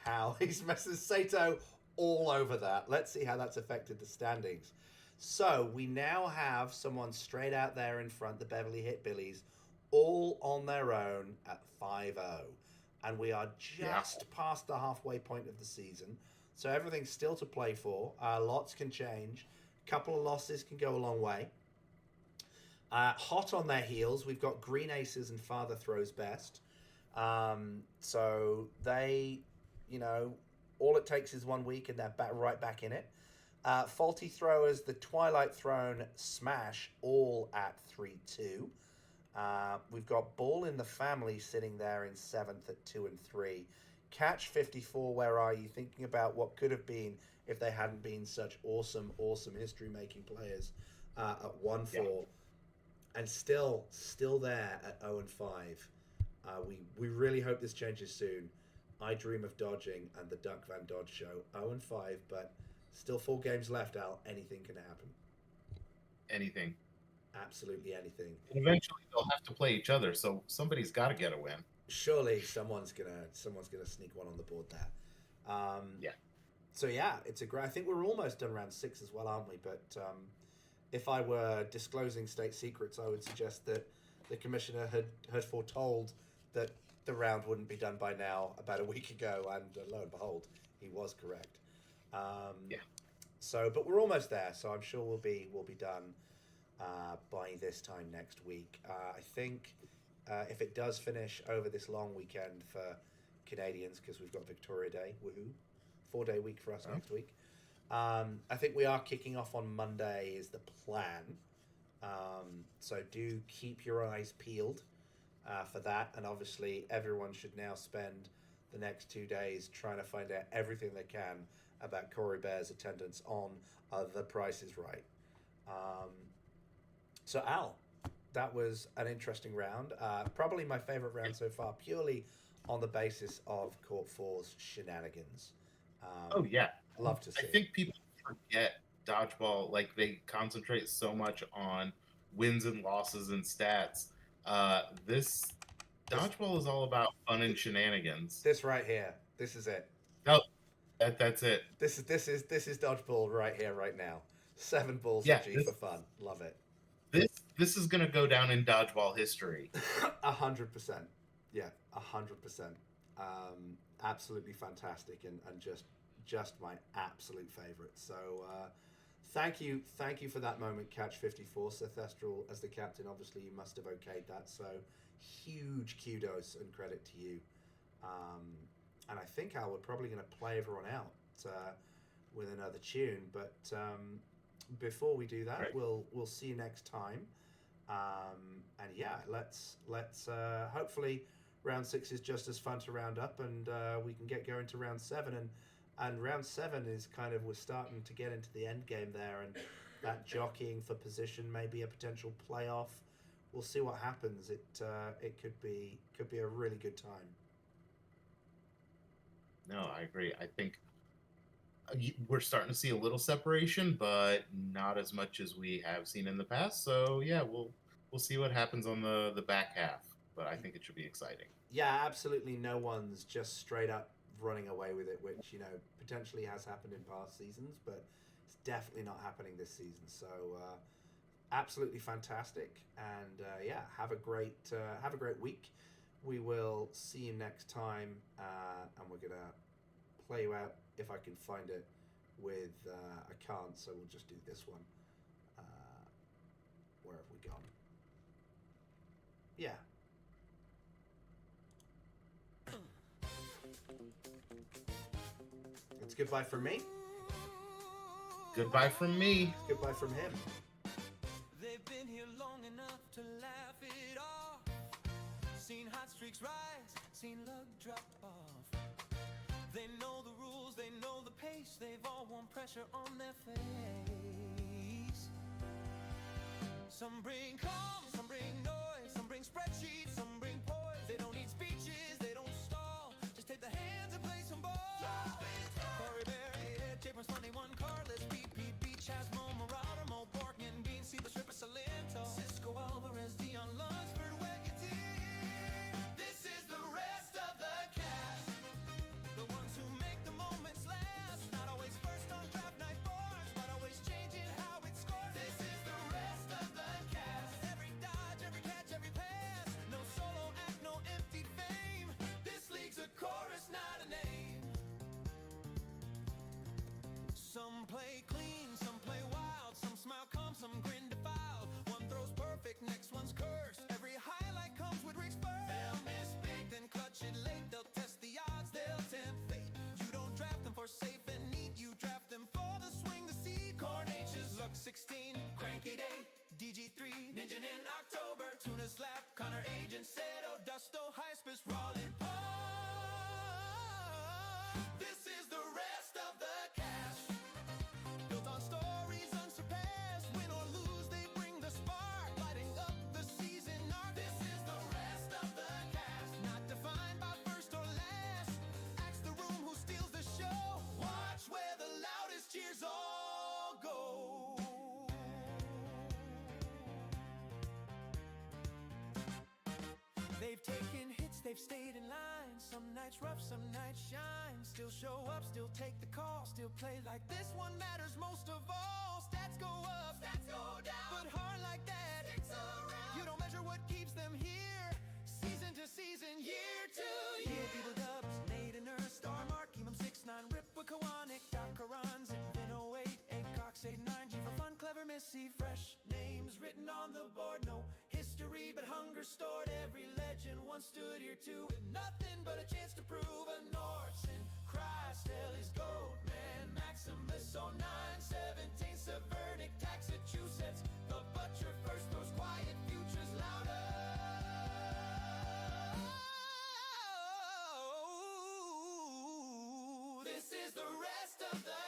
Speaker 4: how he's messes Sato all over that. Let's see how that's affected the standings. So we now have someone straight out there in front, the Beverly Hillbillies, all on their own at 5-0. And we are just past the halfway point of the season. So everything's still to play for. Lots can change. A couple of losses can go a long way. Hot on their heels, we've got Green Aces and Father Throws Best. So they, all it takes is 1 week and they're right back in it. Faulty Throwers, the Twilight Throne, Smash, all at 3-2. We've got Ball in the Family sitting there in 7th at 2 and 3. Catch 54, where are you? Thinking about what could have been if they hadn't been such awesome history-making players at 1-4. And still there at 0 and 5. We really hope this changes soon. I Dream of Dodging and the Duck Van Dodge Show, 0 and 5, but still 4 games left, Al. Anything can happen.
Speaker 1: Anything.
Speaker 4: Absolutely anything.
Speaker 1: And eventually they'll have to play each other, so somebody's got to get a win.
Speaker 4: Surely someone's gonna sneak one on the board there.
Speaker 1: Yeah.
Speaker 4: So yeah, it's a great. I think we're almost done round 6 as well, aren't we? But if I were disclosing state secrets, I would suggest that the commissioner had foretold that the round wouldn't be done by now about a week ago, and lo and behold, he was correct.
Speaker 1: Yeah.
Speaker 4: So, but we're almost there. So I'm sure we'll be done by this time next week. I think if it does finish over this long weekend for Canadians, because we've got Victoria Day, woohoo, 4-day week for us next week. I think we are kicking off on Monday is the plan. So do keep your eyes peeled for that. And obviously everyone should now spend the next 2 days trying to find out everything they can about Corey Bear's attendance on The Price is Right. So Al, that was an interesting round. Probably my favorite round so far, purely on the basis of Court Four's shenanigans.
Speaker 1: Oh yeah,
Speaker 4: Love to
Speaker 1: I
Speaker 4: see it.
Speaker 1: think people forget dodgeball. Like they concentrate so much on wins and losses and stats. This
Speaker 4: This
Speaker 1: dodgeball is all about fun and shenanigans.
Speaker 4: this right here. This is it.
Speaker 1: Oh, that's it.
Speaker 4: This is dodgeball right here, right now. Seven balls of
Speaker 1: Yeah,
Speaker 4: G
Speaker 1: this
Speaker 4: for fun. Love it.
Speaker 1: this this is gonna go down in dodgeball history.
Speaker 4: 100%. Yeah, 100%. Absolutely fantastic, and just my absolute favorite. So thank you for that moment, Catch 54. Seth Estral as the captain. Obviously, you must have okayed that. So huge kudos and credit to you. Um, and I think Al, we're probably going to play everyone out with another tune. But before we do that,
Speaker 1: Right.
Speaker 4: we'll see you next time. And yeah, let's hopefully round 6 is just as fun to round up, and we can get going to round 7. And round 7 is kind of, we're starting to get into the end game there, and that jockeying for position, maybe a potential playoff. We'll see what happens. It could be a really good time.
Speaker 1: No, I agree. I think we're starting to see a little separation, but not as much as we have seen in the past. So yeah, we'll see what happens on the back half. But I think it should be exciting.
Speaker 4: Yeah, absolutely. No one's just straight up running away with it, which potentially has happened in past seasons, but it's definitely not happening this season. So absolutely fantastic, and yeah, have a great week. We will see you next time, and we're gonna play you out if I can find it. With I can't, so we'll just do this one. Where have we gone? Yeah. It's goodbye from me.
Speaker 1: Goodbye from me.
Speaker 4: It's goodbye from him.
Speaker 2: They've been here long enough to laugh it off. Seen hot streaks rise, seen luck drop off. They know the rules, they know the pace. They've all worn pressure on their face. Some bring calm, some bring noise, some bring spreadsheets, some bring poise. They don't need speeches, they don't stall. Just take the hands and play some ball. Corey Berry, Japers, Funny One, Carlos, BP, Beach, Hasmo, Marauder, Mo, Bork, and Bean, see the stripper, Salento, Cisco, Alvarez, Dion, Lunsford, Wegety. This is the rest of the cast. The ones who make the moments last. Not always first on draft night boards, but always changing how it's scored. This is the rest of the cast. Every dodge, every catch, every pass. No solo act, no empty fame. This league's a chorus, not a name. Some play clean, some play wild. Some smile calm, some grin defiled. One throws perfect, next one's cursed. Every highlight comes with Rick's first. They'll miss big, then clutch it late. They'll test the odds, they'll tempt fate. You don't draft them for safe and neat. You draft them for the swing, the seed. Carnage's Luck 16, Cranky Day, DG3, Ninja in October, Tuna Slap, Connor Agent, Seto, Dusto, Highspis, Rollin' Pop. This is the rest of the cash. Built on stories unsurpassed. Win or lose, they bring the spark, lighting up the season arc. This is the rest of the cast. Not defined by first or last. Axe the room who steals the show. Watch where the loudest cheers all go. They've taken hits, they've stayed in line. Some nights rough, some nights shine. Still show up, still take the call. Still play like this one matters most of all. Stats go up, stats go down. But heart like that, sticks around. You don't measure what keeps them here. Season to season, year to year. People dubs, Nate and Nurse, Star Mark, Emum 6-9, Rip with Kawanik, Doc Karans, and Vin 08, 8 Cox 8-9, G for fun, clever Missy, fresh names written on the board. No history but hunger stored. Every legend once stood here too, with nothing but a chance to prove. A Norton, Christ, Ellie's Goldman, Maximus 09, 17, Verdict, Massachusetts. The butcher first throws quiet futures louder. This is the rest of the